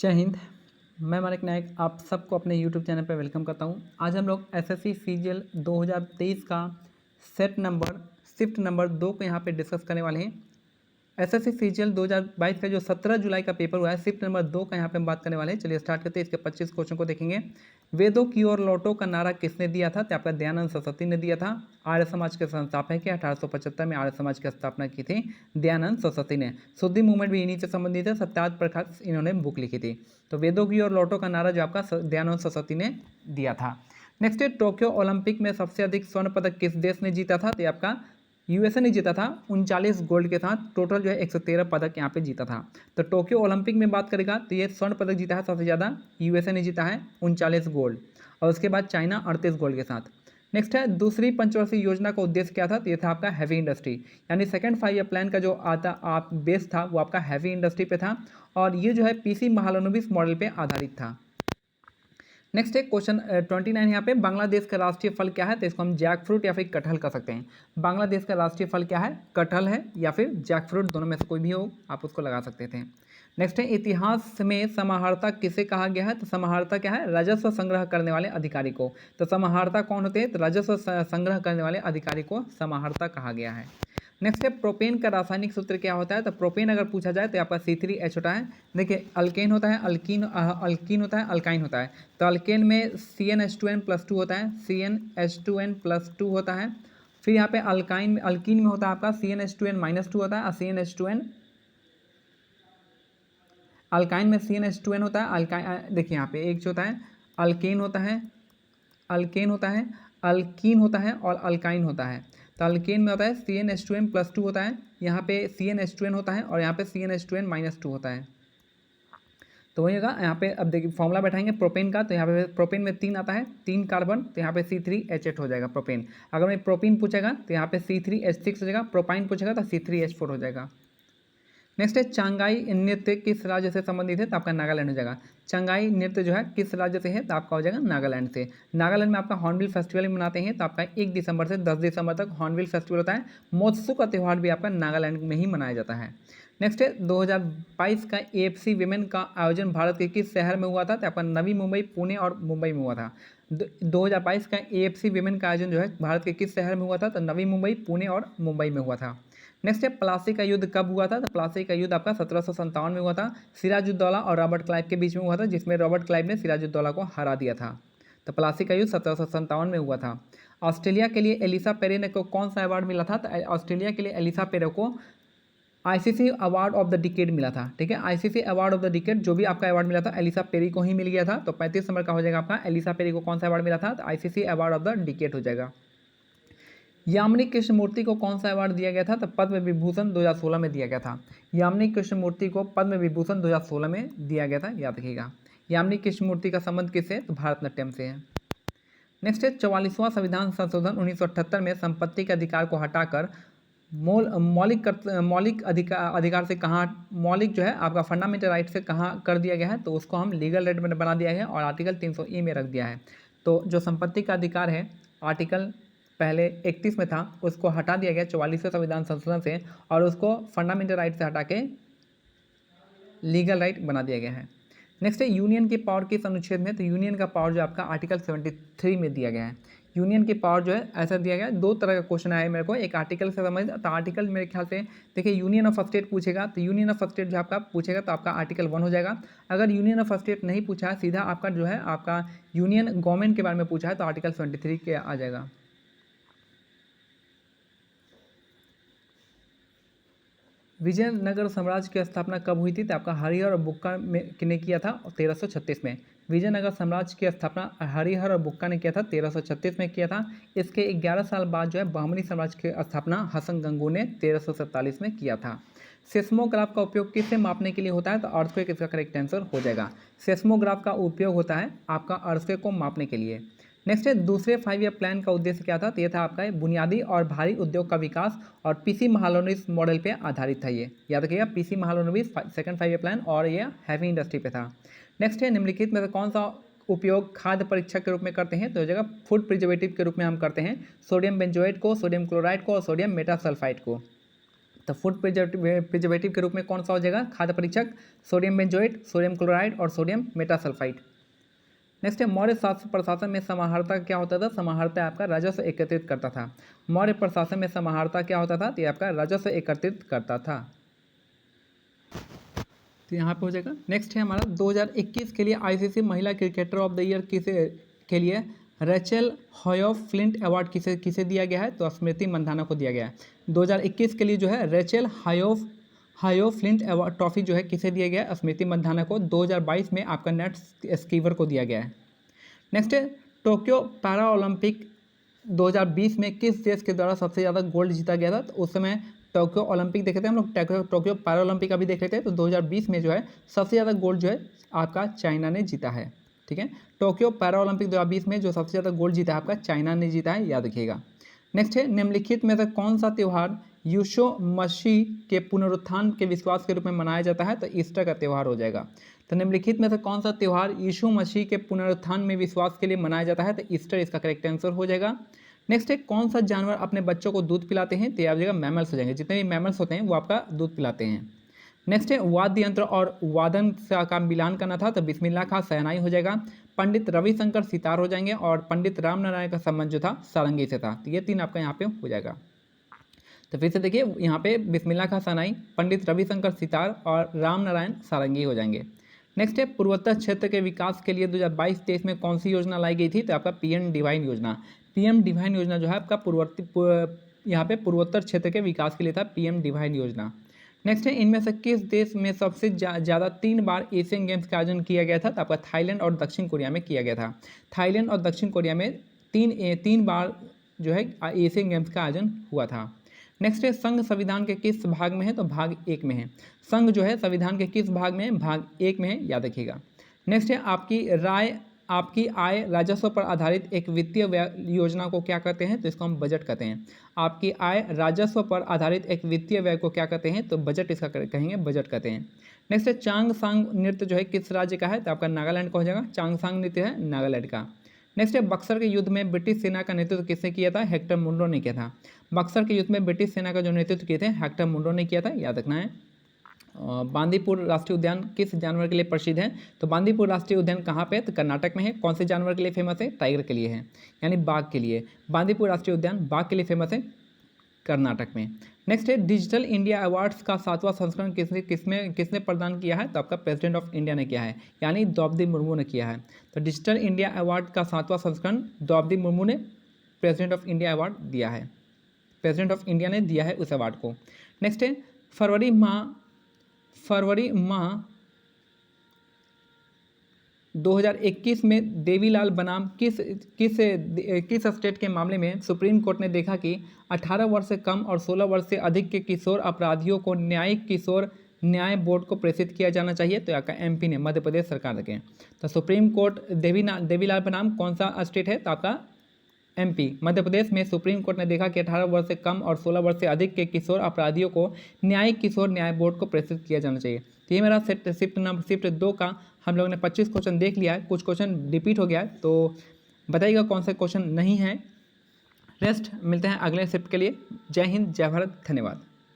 जय हिंद। मैं मानिक नायक आप सबको अपने यूट्यूब चैनल पर वेलकम करता हूं। आज हम लोग एसएससी सीजीएल 2023 का सेट नंबर शिफ्ट नंबर 2 को यहां पे डिस्कस करने वाले हैं। एसएससी सीजीएल 2022 का जो 17 जुलाई का पेपर हुआ है, शिफ्ट नंबर 2 का यहाँ पे हम बात करने वाले हैं। चलिए स्टार्ट करते हैं। इसके 25 क्वेश्चन को देखेंगे। वेदों की ओर लौटो का नारा किसने दिया था? तो आपका दयानंद सरस्वती ने दिया था। आर्य समाज के संस्थापक है। 1875 में आर्य समाज की स्थापना की थी दयानंद सरस्वती ने। शुद्धि मूवमेंट भी इन्हीं से संबंधित है। सत्याग्रह प्रकाश इन्होंने बुक लिखी थी। तो वेदों की ओर लौटो का नारा जो आपका दयानंद सरस्वती ने दिया था। नेक्स्ट है, टोक्यो ओलंपिक में सबसे अधिक स्वर्ण पदक किस देश ने जीता था? तो आपका यूएसए ने जीता था 39 गोल्ड के साथ। टोटल जो है 113 पदक यहाँ पे जीता था। तो टोक्यो ओलंपिक में बात करेगा तो ये स्वर्ण पदक जीता है सबसे ज़्यादा, यूएसए ने जीता है 39 गोल्ड, और उसके बाद चाइना 38 गोल्ड के साथ। नेक्स्ट है, दूसरी पंचवर्षीय योजना का उद्देश्य क्या था? तो ये था आपका हैवी इंडस्ट्री, यानी सेकंड 5 ईयर प्लान का जो आप बेस था वो आपका हैवी इंडस्ट्री पे था, और ये जो है पीसी महालनोबिस मॉडल पे आधारित था। नेक्स्ट है क्वेश्चन 29 यहाँ पे, बांग्लादेश का राष्ट्रीय फल क्या है? तो इसको हम जैक फ्रूट या फिर कटहल कह सकते हैं। बांग्लादेश का राष्ट्रीय फल क्या है? कटहल है या फिर जैक फ्रूट, दोनों में से कोई भी हो आप उसको लगा सकते थे। नेक्स्ट है, इतिहास में समाहर्ता किसे कहा गया है? तो समाहर्ता क्या है? राजस्व संग्रह करने वाले अधिकारी को। तो समाहर्ता कौन होते हैं? तो राजस्व संग्रह करने वाले अधिकारी को समाहर्ता कहा गया है। नेक्स्ट है, प्रोपेन का रासायनिक सूत्र क्या होता है? तो प्रोपेन अगर पूछा जाए तो आपका C3H होता है। देखिए, अल्केन होता है, अल्कीन होता है, अल्काइन होता है। तो अल्केन में CnH2n+2 होता है, CnH2n+2 होता है। फिर यहाँ पे अल्कीन में होता है आपका CnH2n-2 होता है, और CnH2n अल्काइन में CnH2n होता है। अल्काइन देखिए यहाँ पे एक जो होता है अल्केन होता है, अल्केन होता है, अल्कीन होता है और अल्काइन होता है। तो अल्केन में होता है CnH2n+2 होता है, यहाँ पे CnH2n होता है, और यहाँ पे CnH2n-2 होता है। तो वही होगा यहाँ पे। अब देखिए फॉर्मूला बैठाएंगे प्रोपेन का, तो यहाँ पे प्रोपेन में 3 आता है, 3 कार्बन, तो यहाँ पे C3H8 हो जाएगा प्रोपेन। अगर मैं प्रोपेन पूछेगा तो यहाँ पे C3H6 हो जाएगा, प्रोपाइन पूछेगा तो C3H4 हो जाएगा। नेक्स्ट है, चांगाई नृत्य किस राज्य से संबंधित है? तो आपका नागालैंड हो जाएगा। चांगाई नृत्य जो है किस राज्य से है? तो आपका हो जाएगा नागालैंड से। नागालैंड में आपका हॉर्नबिल फेस्टिवल मनाते हैं, तो आपका 1 दिसंबर से 10 दिसंबर तक हॉर्नबिल फेस्टिवल होता है। मोत्सु का त्यौहार भी आपका नागालैंड में ही मनाया जाता है। नेक्स्ट है, 2022 का AFC विमेन का आयोजन भारत के किस शहर में हुआ था? तो आपका नवी मुंबई, पुणे और मुंबई में हुआ था। 2022 का AFC विमेन का आयोजन जो है भारत के किस शहर में हुआ था? तो नवी मुंबई, पुणे और मुंबई में हुआ था। नेक्स्ट है, प्लासी का युद्ध कब हुआ था? तो प्लासी का युद्ध आपका 1757 में हुआ था। सिराजुद्दौला और रॉबर्ट क्लाइव के बीच में हुआ था, जिसमें रॉबर्ट क्लाइव ने सिराजुद्दौला को हरा दिया था। तो प्लासी का युद्ध 1757 में हुआ था। ऑस्ट्रेलिया के लिए एलिसा पेरेने को कौन सा अवार्ड मिला था? तो ऑस्ट्रेलिया के लिए एलिसा पेरे को ICC award of the decade मिला था। ठीक है, ICC award of the decade जो भी आपका अवार्ड मिला था एलिसा पेरी को ही मिल गया था। तो 35 नंबर का हो जाएगा आपका, एलिसा पेरी को कौन सा अवार्ड मिला था? तो ICC award of the decade हो जाएगा। यामिनी कृष्णमूर्ति को कौन सा अवार्ड दिया गया था? तो पद्म विभूषण 2016 में दिया गया था। यामिनी कृष्णमूर्ति को पद्म विभूषण 2016 में दिया गया था, याद रखिएगा। यामिनी कृष्णमूर्ति का संबंध किससे? तो भारतनाट्यम से है। नेक्स्ट है, 44वां संविधान संशोधन 1978 में संपत्ति के अधिकार को हटाकर मौलिक अधिकार से कहाँ, मौलिक जो है आपका फंडामेंटल राइट से कहाँ कर दिया गया है? तो उसको हम लीगल राइट में बना दिया है और आर्टिकल 300E में रख दिया है। तो जो संपत्ति का अधिकार है, आर्टिकल पहले 31 में था, उसको हटा दिया गया 44वें संविधान संशोधन से, और उसको फंडामेंटल राइट से हटा के लीगल राइट बना दिया गया है। नेक्स्ट है, यूनियन की पावर किस अनुच्छेद में? तो यूनियन का पावर जो आपका आर्टिकल 73 में दिया गया है। यूनियन की पावर जो है ऐसा दिया गया है। 2 तरह का क्वेश्चन आया है मेरे को, एक आर्टिकल से संबंधित, तो आर्टिकल मेरे ख्याल से देखिए यूनियन ऑफ स्टेट पूछेगा, तो यूनियन ऑफ स्टेट जो आपका पूछेगा तो आपका आर्टिकल 1 हो जाएगा। अगर यूनियन ऑफ स्टेट नहीं पूछा है, सीधा आपका जो है आपका यूनियन गवर्नमेंट के बारे में पूछा है, तो आर्टिकल 73 के आ जाएगा। विजयनगर साम्राज्य की स्थापना कब हुई थी? तो आपका हरिहर और बुक्का ने किया था 1336 में। विजयनगर साम्राज्य की स्थापना हरिहर और बुक्का ने किया था 1336 में किया था। इसके 11 साल बाद जो है बहमनी साम्राज्य की स्थापना हसन गंगू ने 1347 में किया था। सेस्मोग्राफ का उपयोग किससे मापने के लिए होता है? तो अर्थक्वेक इसका करेक्ट आंसर हो जाएगा। सेस्मोग्राफ का उपयोग होता है आपका अर्थक्वेक को मापने के लिए। नेक्स्ट है, दूसरे 5 ईयर प्लान का उद्देश्य क्या था? तो ये था आपका बुनियादी और भारी उद्योग का विकास, और पीसी महालनोबिस मॉडल पे आधारित था। ये याद रखिएगा, PC Mahalanobis second 5 year plan, और ये हैवी इंडस्ट्री पे था। नेक्स्ट है, निम्नलिखित में से कौन सा उपयोग खाद्य परीक्षक के रूप में करते हैं? तो जगह फूड प्रिजर्वेटिव के रूप में हम करते हैं सोडियम बेंजोएट को, सोडियम क्लोराइड को और सोडियम मेटासल्फाइड को। तो फूड प्रिजर्वेटिव के रूप में कौन सा हो जाएगा? खाद्य परीक्षक, सोडियम बेंजोएट, सोडियम क्लोराइड और सोडियम मेटासल्फाइड। नेक्स्ट है मौर्य शासन प्रशासन में समाहर्ता क्या होता था? समाहर्ता आपका राजस्व एकत्रित करता था। मौर्य प्रशासन में समाहर्ता क्या होता था? तो ये आपका राजस्व एकत्रित करता था। तो यहाँ पे हो जाएगा। नेक्स्ट है हमारा 2021 के लिए आईसीसी महिला क्रिकेटर ऑफ द ईयर किसे के लिए रेचल हॉयफ फ्लिंट अवार्ड किसे दिया गया है? तो स्मृति मंधाना को दिया गया है। 2021 के लिए जो है रेचल हायोफ फ्लिंट अवार्ड ट्रॉफी जो है किसे दिया गया है? स्मृति मंधाना को। 2022 में आपका नेट स्कीवर को दिया गया है। नेक्स्ट है टोक्यो पैरा ओलंपिक 2020 में किस देश के द्वारा सबसे ज़्यादा गोल्ड जीता गया था? तो उस समय टोक्यो ओलंपिक देखे थे हम लोग, टोक्यो पैरा ओलंपिक अभी देख रहे थे। तो 2020 में जो है सबसे ज़्यादा गोल्ड जो है आपका चाइना ने जीता है। ठीक है, टोक्यो पैरा ओलंपिक 2020 में जो सबसे ज़्यादा गोल्ड जीता है आपका चाइना ने जीता है, याद रखिएगा। नेक्स्ट है निम्नलिखित में से कौन सा त्यौहार यीशु मसीह के पुनरुत्थान के विश्वास के रूप में मनाया जाता है? तो ईस्टर का त्यौहार हो जाएगा। तो निम्नलिखित में से कौन सा त्यौहार यीशु मसीह के पुनरुत्थान में विश्वास के लिए मनाया जाता है? तो ईस्टर इसका करेक्ट आंसर हो जाएगा। नेक्स्ट है कौन सा जानवर अपने बच्चों को दूध पिलाते हैं? तो ये आप जगह मैमल्स हो जाएंगे, जितने भी मैमल्स होते हैं वो आपका दूध पिलाते हैं। नेक्स्ट है वाद्य यंत्र और वादन का मिलान करना था, तो बिस्मिल्लाह खां शहनाई हो जाएगा। पंडित रविशंकर सितार हो जाएंगे और पंडित राम नारायण का संबंध जो था सारंगी से था। तो ये तीन आपका यहाँ पे हो जाएगा। तो फिर से देखिए यहाँ पे बिस्मिल्लाह खां शहनाई, पंडित रविशंकर सितार और राम नारायण सारंगी हो जाएंगे। नेक्स्ट है पूर्वोत्तर क्षेत्र के विकास के लिए 2022-23 में कौन सी योजना लाई गई थी? तो आपका पीएम डिवाइन योजना। पीएम डिवाइन योजना जो है आपका यहाँ पे पूर्वोत्तर क्षेत्र के विकास के लिए था, पीएम डिवाइन योजना। नेक्स्ट है इनमें से किस देश में सबसे ज़्यादा 3 बार एशियन गेम्स का आयोजन किया गया था? तो आपका थाईलैंड और दक्षिण कोरिया में किया गया था। थाईलैंड और दक्षिण कोरिया में तीन बार जो है एशियन गेम्स का आयोजन हुआ था। नेक्स्ट है संघ संविधान के किस भाग में है? तो भाग 1 में है। संघ जो है संविधान के किस भाग में है? भाग 1 में है, याद रखिएगा। नेक्स्ट है आपकी आय राजस्व पर आधारित एक वित्तीय योजना को क्या कहते हैं? तो इसको हम बजट कहते हैं। आपकी आय राजस्व पर आधारित एक वित्तीय व्यय को क्या कहते हैं? तो बजट इसका कहेंगे, बजट कहते हैं। नेक्स्ट है चांगसांग नृत्य जो है किस राज्य का है? तो आपका नागालैंड का हो जाएगा। चांगसांग नृत्य है नागालैंड का। नेक्स्ट है बक्सर के युद्ध में ब्रिटिश सेना का नेतृत्व किसने किया था? हेक्टर मुंडो ने किया था। बक्सर के युद्ध में ब्रिटिश सेना का जो नेतृत्व किए थे हेक्टर मुंडो ने किया था, याद रखना है। बांदीपुर राष्ट्रीय उद्यान किस जानवर के लिए प्रसिद्ध है? तो बांदीपुर राष्ट्रीय उद्यान कहाँ पे है? तो कर्नाटक में है। कौन से जानवर के लिए फेमस है? टाइगर के लिए है, यानी बाघ के लिए। बांदीपुर राष्ट्रीय उद्यान बाघ के लिए फेमस है, कर्नाटक में। नेक्स्ट है डिजिटल इंडिया अवार्ड्स का 7वां संस्करण किसने प्रदान किया है? तो आपका प्रेसिडेंट ऑफ इंडिया ने किया है, यानी द्रौपदी मुर्मू ने किया है। तो डिजिटल इंडिया अवार्ड का 7वां संस्करण द्रौपदी मुर्मू ने प्रेसिडेंट ऑफ इंडिया अवार्ड दिया है। प्रेसिडेंट ऑफ इंडिया ने दिया है उस अवार्ड को। नेक्स्ट है फरवरी माह 2021 में देवीलाल बनाम किस स्टेट के मामले में सुप्रीम कोर्ट ने देखा कि 18 वर्ष से कम और 16 वर्ष से अधिक के किशोर अपराधियों को न्यायिक किशोर न्याय बोर्ड को प्रेषित किया जाना चाहिए? तो आपका एमपी ने, मध्य प्रदेश सरकार के। तो सुप्रीम कोर्ट देवीलाल बनाम कौन सा स्टेट है? तो आपका एमपी, मध्य प्रदेश में सुप्रीम कोर्ट ने देखा कि 18 वर्ष से कम और 16 वर्ष से अधिक के किशोर अपराधियों को न्यायिक किशोर न्याय बोर्ड को प्रेषित किया जाना चाहिए। तो ये मेरा शिफ्ट 2 का हम लोगों ने 25 क्वेश्चन देख लिया है। कुछ क्वेश्चन रिपीट हो गया है, तो बताइएगा कौन सा क्वेश्चन नहीं है। रेस्ट मिलते हैं अगले शिफ्ट के लिए। जय हिंद, जय भारत, धन्यवाद।